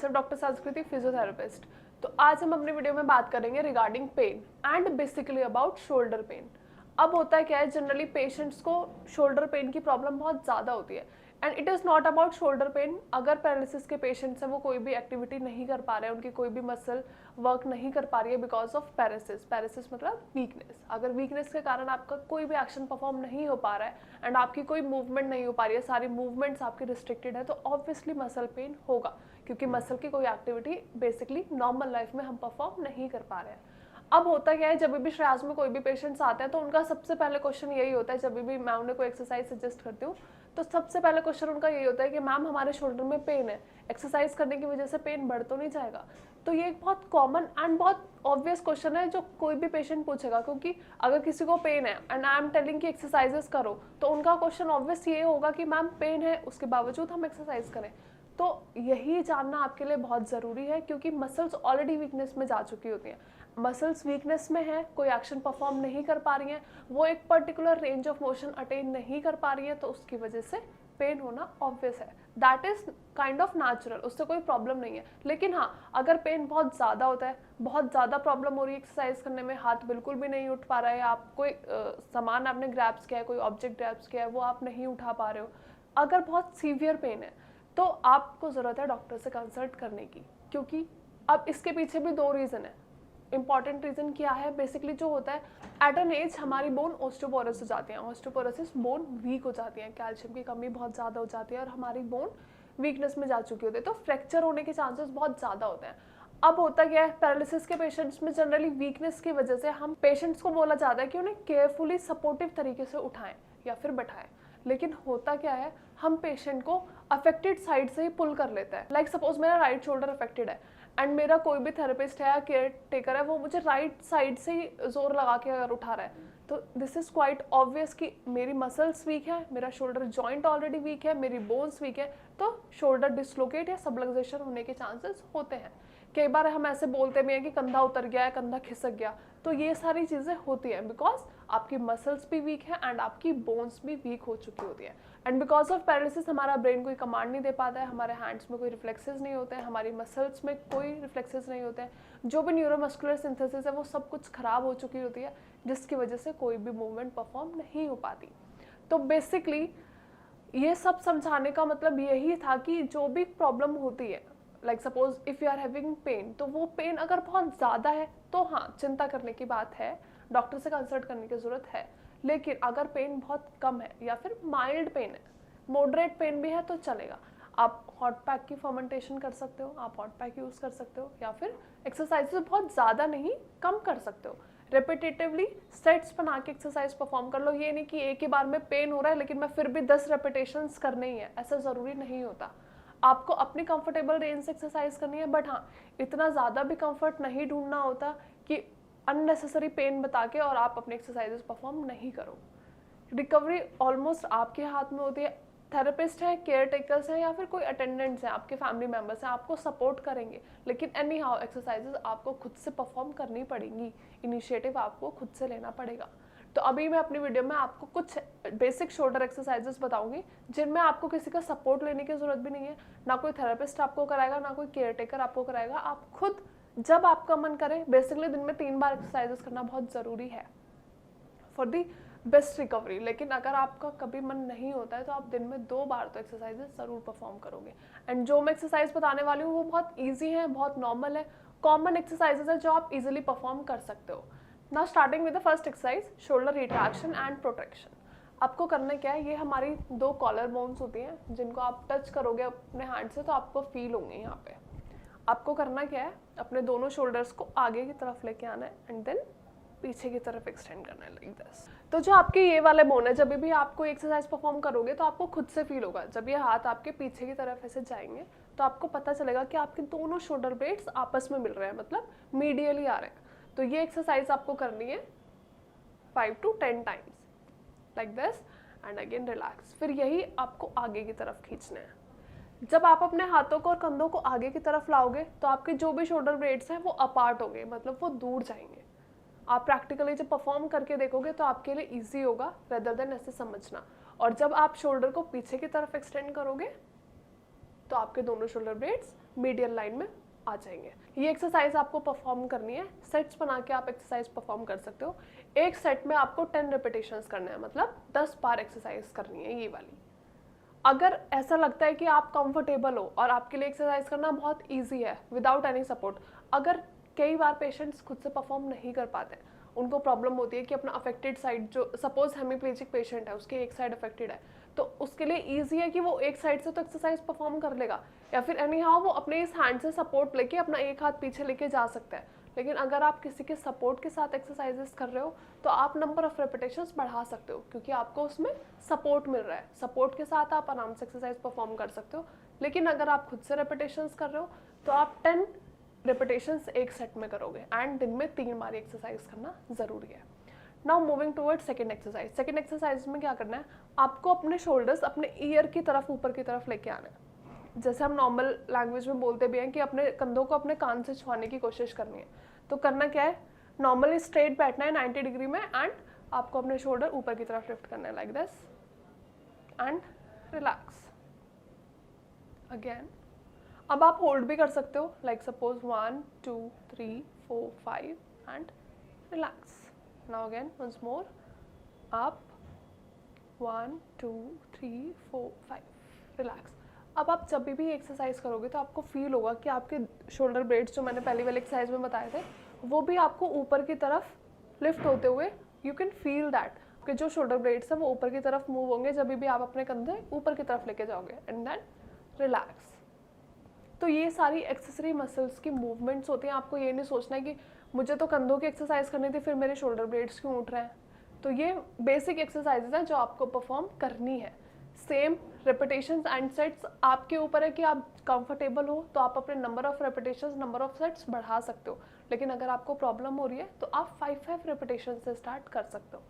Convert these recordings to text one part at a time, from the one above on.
Self doctor संस्कृति, physiotherapist. तो आज हम अपनी वीडियो में बात करेंगे regarding pain and basically about shoulder pain. अब होता है क्या है, जनरली पेशेंट्स को शोल्डर पेन की प्रॉब्लम बहुत ज़्यादा होती है and it is not about shoulder pain. अगर पैरालिसिस के पेशेंट्स हैं, वो कोई भी एक्टिविटी नहीं कर पा रहे हैं, उनकी कोई भी मसल वर्क नहीं कर पा रही है बिकॉज ऑफ पैरालिसिस। पैरालिसिस मतलब वीकनेस। अगर वीकनेस के कारण आपका कोई भी एक्शन परफॉर्म नहीं हो पा रहा है एंड आपकी कोई मूवमेंट नहीं हो पा रही है, सारी मूवमेंट्स आपकी रिस्ट्रिक्टेड है, तो ऑब्वियसली मसल पेन होगा, क्योंकि मसल की कोई एक्टिविटी बेसिकली नॉर्मल लाइफ में हम परफॉर्म नहीं कर पा रहे हैं। अब होता क्या है, जब भी श्रेयास में कोई भी पेशेंट्स आते हैं तो उनका सबसे पहले क्वेश्चन यही होता है, जब भी मैं उन्हें कोई एक्सरसाइज सजेस्ट करती हूँ तो सबसे पहले क्वेश्चन उनका यही होता है कि मैम हमारे शोल्डर में पेन है, एक्सरसाइज करने की वजह से पेन बढ़ तो नहीं जाएगा। तो ये एक बहुत कॉमन एंड बहुत ऑब्वियस क्वेश्चन है जो कोई भी पेशेंट पूछेगा, क्योंकि अगर किसी को पेन है एंड आई एम टेलिंग कि एक्सरसाइजेस करो, तो उनका क्वेश्चन ऑब्वियस ये होगा कि मैम पेन है, उसके बावजूद हम एक्सरसाइज करें। तो यही जानना आपके लिए बहुत ज़रूरी है, क्योंकि मसल्स ऑलरेडी वीकनेस में जा चुकी होती हैं। मसल्स वीकनेस में है, कोई एक्शन परफॉर्म नहीं कर पा रही हैं, वो एक particular range of motion attain नहीं कर पा रही है, तो उसकी वजह से पेन होना ऑब्वियस है। That is kind of natural, उससे कोई प्रॉब्लम नहीं है। लेकिन हाँ, अगर पेन बहुत ज़्यादा होता है, बहुत ज़्यादा प्रॉब्लम हो रही है एक्सरसाइज करने में, हाथ बिल्कुल भी नहीं उठ पा रहा है, आप कोई सामान आपने ग्रैब्स किया है, कोई ऑब्जेक्ट ग्रैब्स किया है, वो आप नहीं उठा पा रहे हो, अगर बहुत सीवियर पेन है तो आपको ज़रूरत है डॉक्टर से कंसल्ट करने की। क्योंकि अब इसके पीछे भी दो रीज़न है। इंपॉर्टेंट रीज़न क्या है, बेसिकली जो होता है एट एन एज हमारी बोन ऑस्टियोपोरोसिस हो जाती है। ऑस्टियोपोरोसिस, बोन वीक हो जाती है, कैल्शियम की कमी बहुत ज़्यादा हो जाती है और हमारी बोन वीकनेस में जा चुकी होती है, तो फ्रैक्चर होने के चांसेस बहुत ज़्यादा होते हैं। अब होता क्या है, पैरालिसिस के पेशेंट्स में जनरली वीकनेस की वजह से हम पेशेंट्स को बोला जाता है कि उन्हें केयरफुली सपोर्टिव तरीके से उठाएं या फिर बैठाएं। लेकिन होता क्या है, हम पेशेंट को अफेक्टेड साइड से ही पुल कर लेता है। लाइक सपोज मेरा राइट शोल्डर अफेक्टेड है एंड मेरा कोई भी थेरेपिस्ट है या केयर टेकर है, वो मुझे राइट साइड से ही जोर लगा के अगर उठा रहा है, तो दिस इज क्वाइट ऑब्वियस कि मेरी मसल्स वीक है, मेरा शोल्डर जॉइंट ऑलरेडी वीक है, मेरी बोन्स वीक है, तो शोल्डर डिसलोकेट या सबलक्सेशन होने के चांसेस होते हैं। कई बार हम ऐसे बोलते भी हैं कि कंधा उतर गया है, कंधा खिसक गया, तो ये सारी चीज़ें होती हैं बिकॉज आपकी मसल्स भी वीक है एंड आपकी बोन्स भी वीक हो चुकी होती है। एंड बिकॉज ऑफ पैरालिसिस हमारा ब्रेन कोई कमांड नहीं दे पाता है, हमारे हैंड्स में कोई रिफ्लेक्सेस नहीं होते हैं, हमारी मसल्स में कोई रिफ्लेक्सेस नहीं होते हैं, जो भी न्यूरोमस्कुलर सिंथेसिस है वो सब कुछ खराब हो चुकी होती है, जिसकी वजह से कोई भी मूवमेंट परफॉर्म नहीं हो पाती। तो बेसिकली ये सब समझाने का मतलब यही था कि जो भी प्रॉब्लम होती है, like suppose if you are having pain, तो वो पेन अगर बहुत ज़्यादा है तो हाँ, चिंता करने की बात है, डॉक्टर से कंसल्ट करने की ज़रूरत है। लेकिन अगर पेन बहुत कम है या फिर माइल्ड पेन है, मॉडरेट पेन भी है, तो चलेगा। आप हॉट पैक की फर्मेंटेशन कर सकते हो, आप हॉट पैक यूज़ कर सकते हो, या फिर एक्सरसाइजेस बहुत ज़्यादा नहीं, कम कर सकते हो। रेपिटेटिवली सेट्स बना के एक्सरसाइज परफॉर्म कर लो। ये नहीं कि एक ही बार में पेन हो रहा है लेकिन मैं फिर भी 10 रेपिटेशंस करने ही है, ऐसा ज़रूरी नहीं होता। आपको अपनी कंफर्टेबल रेंज से एक्सरसाइज करनी है, बट हाँ, इतना ज़्यादा भी कंफर्ट नहीं ढूंढना होता कि अननेसेसरी पेन बता के और आप अपनी एक्सरसाइजेस परफॉर्म नहीं करो। रिकवरी ऑलमोस्ट आपके हाथ में होती है। थेरेपिस्ट है, केयर टेकर्स हैं या फिर कोई अटेंडेंट्स हैं, आपके फैमिली मेम्बर्स हैं, आपको सपोर्ट करेंगे, लेकिन एनी हाउ एक्सरसाइजेस आपको खुद से परफॉर्म करनी पड़ेंगी, इनिशिएटिव आपको खुद से लेना पड़ेगा। तो अभी मैं अपनी वीडियो में आपको कुछ बेसिक शोल्डर एक्सरसाइजेस बताऊंगी, जिनमें आपको किसी का सपोर्ट लेने की ज़रूरत भी नहीं है, ना कोई थेरेपिस्ट आपको कराएगा, ना कोई केयर टेकर आपको कराएगा। आप खुद जब आपका मन करे, बेसिकली दिन में 3 बार एक्सरसाइजेस करना बहुत ज़रूरी है फॉर दी बेस्ट रिकवरी। लेकिन अगर आपका कभी मन नहीं होता है तो आप दिन में 2 बार तो एक्सरसाइजेस ज़रूर परफॉर्म करोगे। एंड जो मैं एक्सरसाइज बताने वाली हूँ वो बहुत ईजी है, बहुत नॉर्मल है, कॉमन एक्सरसाइजेस है जो आप इजीली परफॉर्म कर सकते हो। Now starting with the first exercise, shoulder retraction and protection. आपको करना क्या है, ये हमारी 2 कॉलर बोन्स होती हैं, जिनको आप टच करोगे अपने हैंड से तो आपको फील होंगे यहाँ पे। आपको करना क्या है, अपने दोनों शोल्डर्स को आगे की तरफ लेके आना है एंड देन पीछे की तरफ एक्सटेंड करना है, लाइक दिस। तो जो आपके ये वाले बोन है, जब भी आप कोई एक्सरसाइज परफॉर्म करोगे तो आपको खुद से फील होगा, जब ये हाथ आपके पीछे की तरफ ऐसे जाएंगे तो आपको पता चलेगा कि आपके दोनों शोल्डर ब्लेड्स आपस में मिल रहे हैं, मतलब मीडियली आ रहे हैं। तो ये एक्सरसाइज आपको करनी है 5 to 10 times, like this, and again relax. फिर यही आपको आगे की तरफ खींचना है। जब आप अपने हाथों को और कंधों को आगे की तरफ लाओगे तो आपके जो भी शोल्डर ब्लेड्स हैं वो अपार्ट होंगे, मतलब वो दूर जाएंगे। आप प्रैक्टिकली जब परफॉर्म करके देखोगे तो आपके लिए इजी होगा रेदर देन ऐसे समझना। और जब आप शोल्डर को पीछे की तरफ एक्सटेंड करोगे तो आपके दोनों शोल्डर ब्लेड्स मीडियन लाइन में आ जाएंगे। ये एक्सरसाइज आपको परफॉर्म करनी है, सेट्स बना के आप एक्सरसाइज परफॉर्म कर सकते हो। एक सेट में आपको 10 रिपीटेशंस करना है, मतलब 10 बार एक्सरसाइज करनी है ये वाली। अगर ऐसा लगता है कि आप कंफर्टेबल हो और आपके लिए एक्सरसाइज करना बहुत ईजी है विदाउट एनी सपोर्ट, अगर कई बार पेशेंट्स खुद से परफॉर्म नहीं कर पाते, उनको प्रॉब्लम होती है कि अपना अफेक्टेड साइड, जो सपोज हेमीप्लेजिक पेशेंट है उसके एक साइड अफेक्टेड है, तो उसके लिए ईजी है कि वो एक साइड से तो एक्सरसाइज परफॉर्म कर लेगा, या फिर एनी हाउ वो अपने इस हैंड से सपोर्ट लेके अपना एक हाथ पीछे लेके जा सकता है। लेकिन अगर आप किसी के सपोर्ट के साथ एक्सरसाइजेस कर रहे हो तो आप नंबर ऑफ रेपिटेशंस बढ़ा सकते हो, क्योंकि आपको उसमें सपोर्ट मिल रहा है। सपोर्ट के साथ आप आराम से एक्सरसाइज परफॉर्म कर सकते हो। लेकिन अगर आप खुद से रेपिटेशंस कर रहे हो तो आप 10 रेपिटेशंस एक सेट में करोगे एंड दिन में 3 बार एक्सरसाइज करना जरूरी है। Now moving toward second exercise. Second exercise में क्या करना है, आपको अपने शोल्डर्स अपने ईयर की तरफ, ऊपर की तरफ लेके आना है। जैसे हम नॉर्मल लैंग्वेज में बोलते भी हैं कि अपने कंधों को अपने कान से छुआने की कोशिश करनी है। तो करना क्या है, नॉर्मली स्ट्रेट बैठना है 90 डिग्री में एंड आपको अपने शोल्डर ऊपर की तरफ लिफ्ट करना है like this and relax again. अब आप होल्ड भी कर सकते हो, like suppose 1 2 3 4 5 and relax. Now again once more, up 1 2 3 4 5 relax. अब आप जब भी एक्सरसाइज करोगे तो आपको फील होगा कि आपके शोल्डर ब्लेड्स, जो मैंने पहले वाले एक्सरसाइज में बताए थे, वो भी आपको ऊपर की तरफ लिफ्ट होते हुए, यू कैन फील दैट कि जो शोल्डर ब्लेड्स है वो ऊपर की तरफ मूव होंगे जब भी आप अपने कंधे ऊपर की तरफ लेके जाओगे एंड देन रिलैक्स। तो ये सारी एक्सेसरी मसल्स की मूवमेंट्स होती हैं। आपको ये नहीं सोचना है कि मुझे तो कंधों की एक्सरसाइज करनी थी, फिर मेरे शोल्डर ब्लेड्स क्यों उठ रहे हैं। तो ये बेसिक एक्सरसाइजेज हैं जो आपको परफॉर्म करनी है। सेम रेपिटेशंस एंड सेट्स आपके ऊपर है कि आप कंफर्टेबल हो तो आप अपने number of repetitions, number of sets बढ़ा सकते हो। लेकिन अगर आपको प्रॉब्लम हो रही है तो आप 5 रेपिटेशन से स्टार्ट कर सकते हो।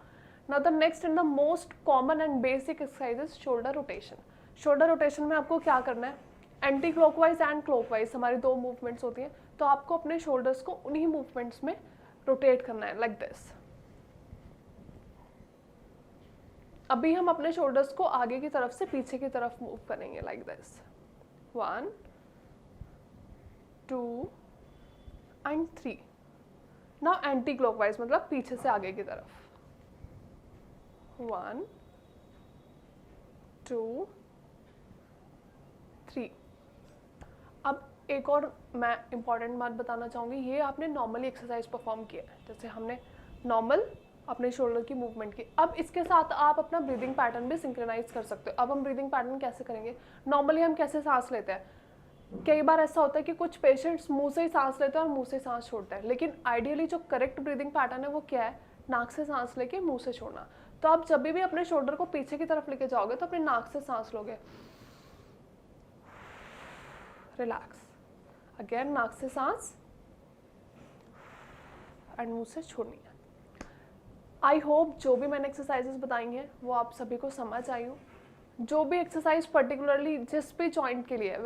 Now the next and the most common and basic exercise is shoulder rotation. Shoulder rotation में आपको क्या करना है, एंटी क्लॉकवाइज एंड क्लॉकवाइज हमारी 2 मूवमेंट्स होती हैं। तो आपको अपने शोल्डर्स को उन्हीं मूवमेंट्स में रोटेट करना है लाइक दिस। अभी हम अपने शोल्डर्स को आगे की तरफ से पीछे की तरफ मूव करेंगे like this 1 2 and 3। Now anti clockwise मतलब पीछे से आगे की तरफ 1 2 3। अब एक और मैं इंपॉर्टेंट बात बताना चाहूँगी, ये आपने नॉर्मली एक्सरसाइज परफॉर्म किया है, जैसे हमने नॉर्मल अपने शोल्डर की मूवमेंट की। अब इसके साथ आप अपना ब्रीदिंग पैटर्न भी सिंक्रोनाइज कर सकते हो। अब हम ब्रीदिंग पैटर्न कैसे करेंगे, नॉर्मली हम कैसे सांस लेते हैं, कई बार ऐसा होता है कि कुछ पेशेंट्स मुंह से ही सांस लेते हैं और मुंह से सांस छोड़ते हैं, लेकिन आइडियली जो करेक्ट ब्रीदिंग पैटर्न है वो क्या है, नाक से सांस लेके मुंह से छोड़ना। तो आप जब भी अपने शोल्डर को पीछे की तरफ लेके जाओगे तो अपने नाक से सांस लोगे, रिलैक्स अगेन, नाक से सांस एंड मुंह से छोड़नी है। आई होप जो भी मैंने एक्सरसाइजेस बताई हैं वो आप सभी को समझ आई हो। जो भी एक्सरसाइज पर्टिकुलरली जिस भी जॉइंट के लिए,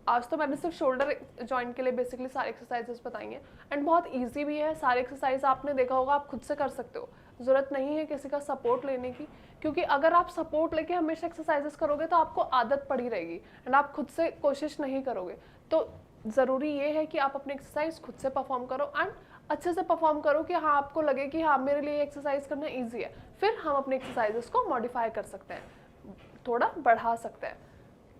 आज तो मैंने सिर्फ शोल्डर जॉइंट के लिए बेसिकली सारे एक्सरसाइजेस बताई हैं एंड बहुत इजी भी है। सारे एक्सरसाइज आपने देखा होगा आप खुद से कर सकते हो, ज़रूरत नहीं है किसी का सपोर्ट लेने की, क्योंकि अगर आप सपोर्ट लेके हमेशा एक्सरसाइजेस करोगे तो आपको आदत पड़ी रहेगी एंड आप खुद से कोशिश नहीं करोगे। तो ज़रूरी ये है कि आप अपनी एक्सरसाइज खुद से परफॉर्म करो एंड अच्छे से परफॉर्म करो कि हाँ आपको लगे कि हाँ मेरे लिए एक्सरसाइज करना ईजी है। फिर हम अपने एक्सरसाइजेस को मॉडिफाई कर सकते हैं, थोड़ा बढ़ा सकते हैं।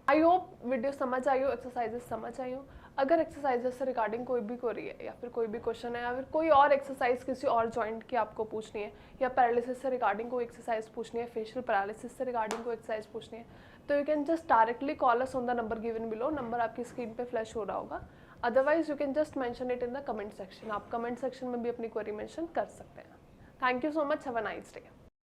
आई होप वीडियो समझ आई हो, एक्सरसाइजेस समझ आई हो। अगर एक्सरसाइजेस से रिगार्डिंग कोई भी क्वेरी है या फिर कोई भी क्वेश्चन है या फिर कोई और एक्सरसाइज किसी और जॉइंट की आपको पूछनी है, या पैरालिसिस से रिगार्डिंग कोई एक्सरसाइज पूछनी है, फेशियल पैरालिसिस से रिगार्डिंग कोई एक्सरसाइज पूछनी है, तो you can just directly call us on the number given below. Number आपकी स्क्रीन पे फ्लैश हो रहा होगा। Otherwise you can just mention it in the comment section. आप कमेंट सेक्शन में भी अपनी क्वेरी मेंशन कर सकते हैं। Thank you so much, have a nice day.